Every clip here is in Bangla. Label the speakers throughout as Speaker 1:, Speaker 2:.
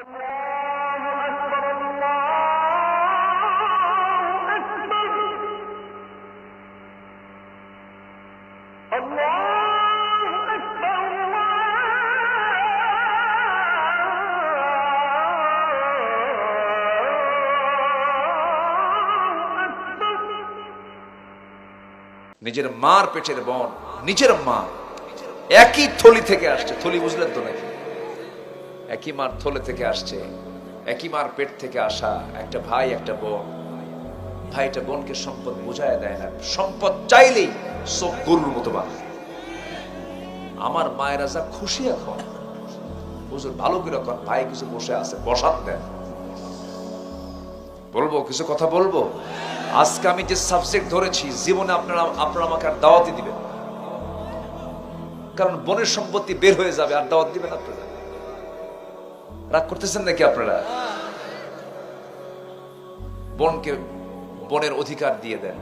Speaker 1: নিজের মার পেটের বোন, নিজের মা, একই থলি থেকে আসছে। থলি বুঝলেন তো নাকি? একই মার থলে থেকে আসছে, একই মার পেট থেকে আসা একটা ভাই একটা বোন। ভাইটা বোনকে সম্পদ বুঝায় দেয় না, সম্পদ চাইলেই সব গরুর মতো বাঁধে। আমার মায়েরা যা খুশি এখন, হুজুর ভালো করে এখন ভাই কিছু বসে আছে, বসান দেন। বলবো কিছু কথা বলবো। আজকে আমি যে সাবজেক্ট ধরেছি, জীবনে আপনারা আমাকে আর দাওয়াতই দিবেন, কারণ বোনের সম্পত্তি বের হয়ে যাবে, আর দাওয়াত দিবেন আপনারা? রাগ করতেছেন নাকি আপনারা? বোনকে বোনের অধিকার দিয়ে দেন,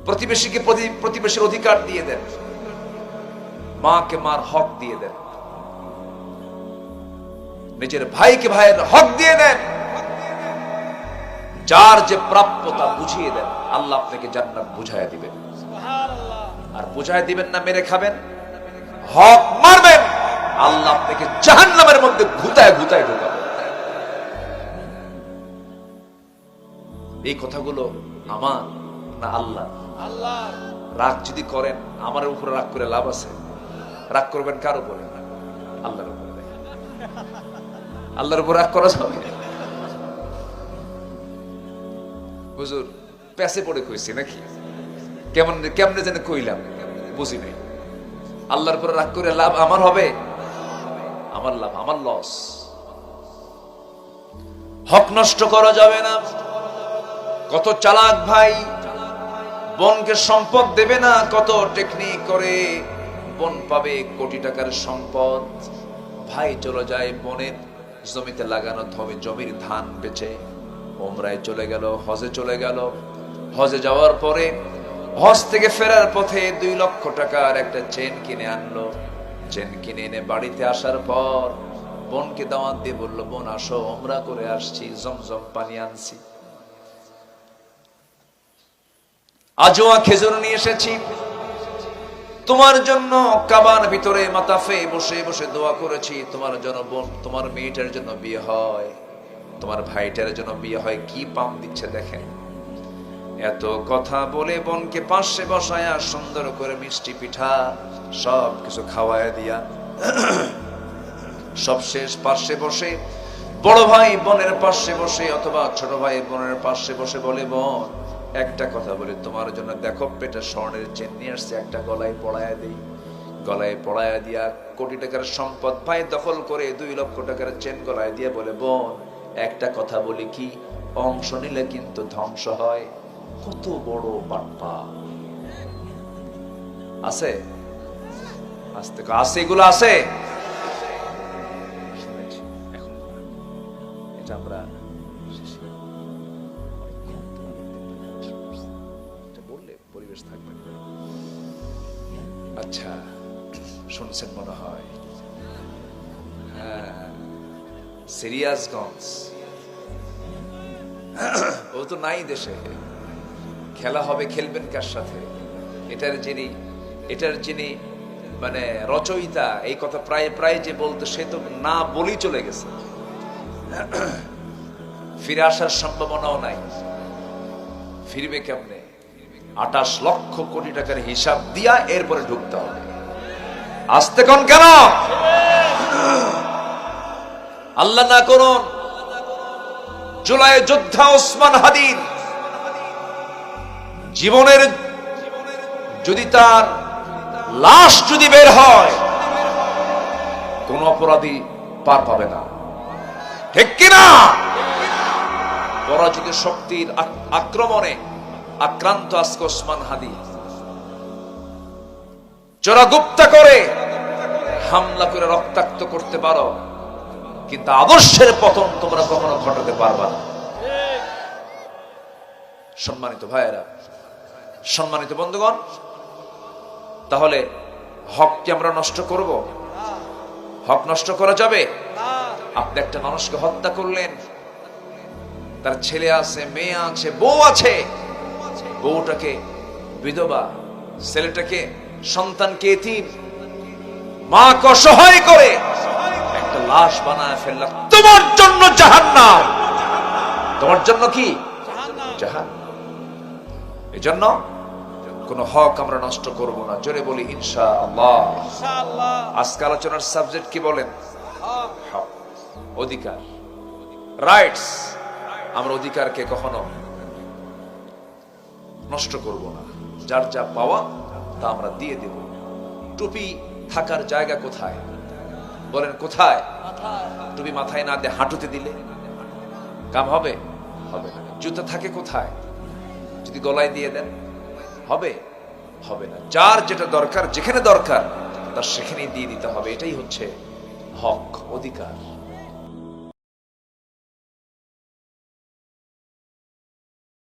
Speaker 1: প্রতিবেশীকে প্রতিবেশীর অধিকার দিয়ে দেন, মাকে মার হক দিয়ে দেন, নিজের ভাইকে ভাইয়ের হক দিয়ে দেন। যার যে প্রাপ্যতা বুঝিয়ে দেন, আল্লাহ আপনাকে জান্নাত বুঝায় দিবেন। আর বুঝায় দিবেন না মেরে খাবেন, হক মারবেন, আল্লাহ আপনাকে জাহান্নামের মধ্যে ঘুতায় ঘুতায় ঢোকাবেন। এই কথাগুলো আমার না আল্লাহ? রাগ যদি করেন আমার উপরে রাগ করে লাভ আছে? রাগ করবেন কার উপরে? আল্লাহর উপরে। আল্লাহর উপর রাগ করা যাবে? হুজুর প্যাসে পড়ে কইছি নাকি? কেমনে যেন কইলাম বুঝি নাই। আল্লাহর উপরে রাগ করে লাভ আমার হবে? আমার লাভ, আমার লস। হক নষ্ট করা যাবে না। কত চালাক ভাই বোনকে সম্পদ দেবে না, কত টেকনিক করে বোন পাবে কোটি টাকার সম্পদ। ভাই চলে যায় বোনের জমিতে লাগানো জমির ধান বেচে, ওমরায় চলে গেল, হজে চলে গেল। হজে যাওয়ার পরে হজ থেকে ফেরার পথে 2 লক্ষ টাকার একটা চেন কিনে আনলো। চেন কিনে এনে বাড়িতে আসার পর বোনকে দাওয়াত দিয়ে বলল, বোন আসো, ওমরা করে আসছি, জমজম পানি আনছি, আজোয়া খেজুর নিয়ে এসেছি তোমার জন্য। কাবার ভিতরে মাতাফে বসে বসে দোয়া করেছি তোমার জন্য, বোন তোমার মেয়েটার জন্য বিয়ে হয়, তোমার ভাইটার জন্য বিয়ে হয়। কি পাম দিচ্ছে দেখেন। এত কথা বলে বোনকে পাশে বসায়া সুন্দর করে মিষ্টি পিঠা সব কিছু খাওয়ায় দিয়া সব শেষ পাশে বসে বড় ভাই বোনের পাশে বসে অথবা ছোট ভাই বোনের পাশে বসে বলে, বোন একটা কথা বলি তোমার জন্য, দেখো পেটে স্বর্ণের চেন নিয়ে আসছে, একটা গলায় পড়ায়া দেই। গলায় পড়ায়া দিয়া কোটি টাকার সম্পদ ভাই দখল করে 2 লক্ষ টাকার চেন গলায় দিয়ে বলে, বোন একটা কথা বলি কি, অংশ নিলে কিন্তু ধ্বংস হয়। কত বড় বাটপা আছে, আস্তে আছে, এগুলো আছে। এখন এটা আমরা বললে পরিবেশ থাকবে। আচ্ছা শুনছেন মনে হয়? হ্যাঁ, সিরিয়াসগঞ্জ ও তো নাই দেশে। খেলা হবে, খেলবেন কার সাথে? এটার যিনি মানে রচয়িতা, এই কথা প্রায় প্রায় যে বলতো, সে তো না বলেই চলে গেছে। ফিরে আসার সম্ভাবনাও নাই। ফিরবে কেমনে? 28 লক্ষ কোটি টাকার হিসাব দিয়া এরপরে ঢুকতে হবে। আসতে কোন কেন? আল্লাহ না করুন জুলাই যোদ্ধা ওসমান হাদির জীবনের যদি তার লাশ যদি বের হয়, কোন অপরাধী পার পাবে না, ঠিক কিনা? পরাজিত শক্তির আক্রমণে আক্রান্ত আজকে ওসমান হাদি চোরাগুপ্তা করে হামলা করে রক্তাক্ত করতে পারো, কিন্তু আদর্শের পতন তোমরা কখনো ঘটাতে পারবা না। সম্মানিত ভাইয়েরা, সম্মানিত বন্ধুগণ, তাহলে হক কি আমরা নষ্ট করব? হক নষ্ট করা যাবে? আপনি একটা মানুষকে হত্যা করলেন, তার ছেলে আছে, মেয়ে আছে, বউ আছে, বউটাকে বিধবা, ছেলেটাকে সন্তানকে এতিম, মাকে অসহায় করে একটা লাশ বানায় ফেললাম, তোমার জন্য জাহান্নাম। তোমার জন্য কি? জাহান্নাম। এজন্য কোন হক আমরা নষ্ট করব না। জোরে বলি ইনশাআল্লাহ। আজকে আলোচনার সাবজেক্ট কি বলেন? হক, অধিকার, রাইটস। আমরা অধিকারকে কখনো নষ্ট করব না। যার যা পাওয়া তা আমরা দিয়ে দেব। টুপি থাকার জায়গা কোথায়? বলেন কোথায়? টুপি মাথায় না দিয়ে হাঁটুতে দিলে কাম হবে? হবে না। জুতা থাকে কোথায়? যদি গলায় দিয়ে দেন হবে? হবে না। যার যেটা দরকার, যেখানে দরকার তার সেখানেই দিয়ে দিতে হবে। এটাই হচ্ছে হক, অধিকার।